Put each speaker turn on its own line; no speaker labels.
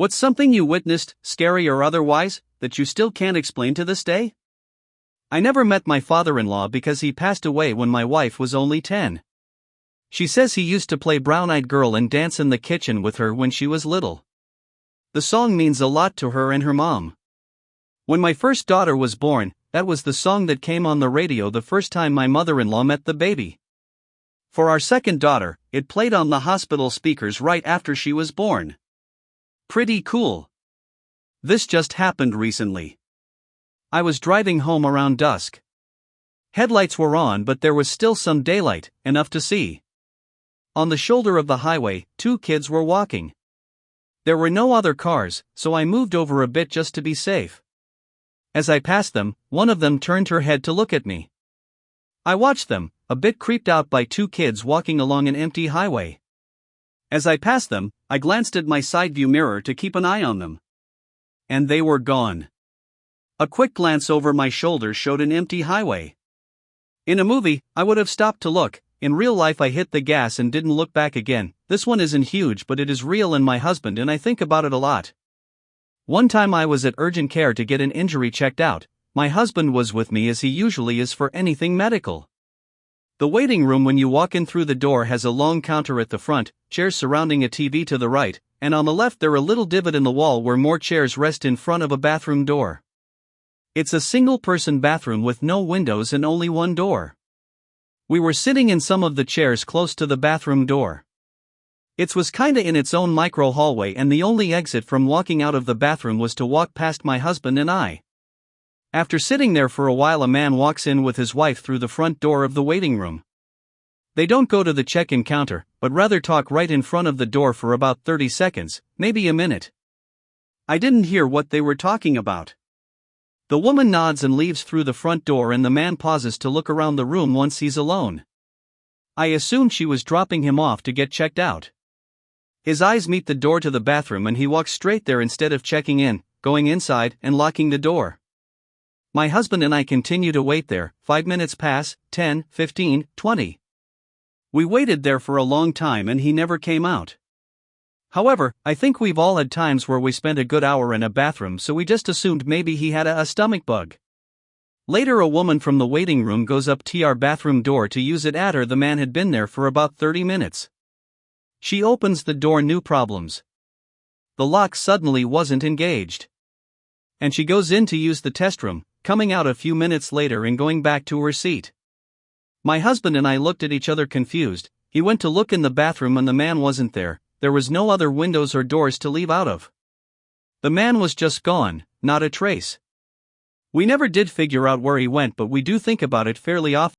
What's something you witnessed, scary or otherwise, that you still can't explain to this day? I never met my father-in-law because he passed away when my wife was only 10. She says he used to play Brown-Eyed Girl and dance in the kitchen with her when she was little. The song means a lot to her and her mom. When my first daughter was born, that was the song that came on the radio the first time my mother-in-law met the baby. For our second daughter, it played on the hospital speakers right after she was born. Pretty cool. This just happened recently. I was driving home around dusk. Headlights were on, but there was still some daylight, enough to see. On the shoulder of the highway, 2 kids were walking. There were no other cars, so I moved over a bit just to be safe. As I passed them, one of them turned her head to look at me. I watched them, a bit creeped out by 2 kids walking along an empty highway. As I passed them, I glanced at my side view mirror to keep an eye on them. And they were gone. A quick glance over my shoulder showed an empty highway. In a movie, I would have stopped to look. In real life I hit the gas and didn't look back again. This one isn't huge, but it is real and my husband and I think about it a lot. One time I was at urgent care to get an injury checked out. My husband was with me as he usually is for anything medical. The waiting room when you walk in through the door has a long counter at the front, chairs surrounding a TV to the right, and on the left there a little divot in the wall where more chairs rest in front of a bathroom door. It's a single-person bathroom with no windows and only one door. We were sitting in some of the chairs close to the bathroom door. It was kinda in its own micro hallway and the only exit from walking out of the bathroom was to walk past my husband and I. After sitting there for a while a man walks in with his wife through the front door of the waiting room. They don't go to the check-in counter, but rather talk right in front of the door for about 30 seconds, maybe a minute. I didn't hear what they were talking about. The woman nods and leaves through the front door and the man pauses to look around the room once he's alone. I assumed she was dropping him off to get checked out. His eyes meet the door to the bathroom and he walks straight there instead of checking in, going inside, and locking the door. My husband and I continue to wait there. 5 minutes pass, 10, 15, 20. We waited there for a long time and he never came out. However, I think we've all had times where we spent a good hour in a bathroom, so we just assumed maybe he had a stomach bug. Later a woman from the waiting room goes up to our bathroom door to use it at her. The man had been there for about 30 minutes. She opens the door, new problems. The lock suddenly wasn't engaged. And she goes in to use the test room, coming out a few minutes later and going back to her seat. My husband and I looked at each other confused. He went to look in the bathroom and the man wasn't there. There was no other windows or doors to leave out of. The man was just gone, not a trace. We never did figure out where he went, but we do think about it fairly often.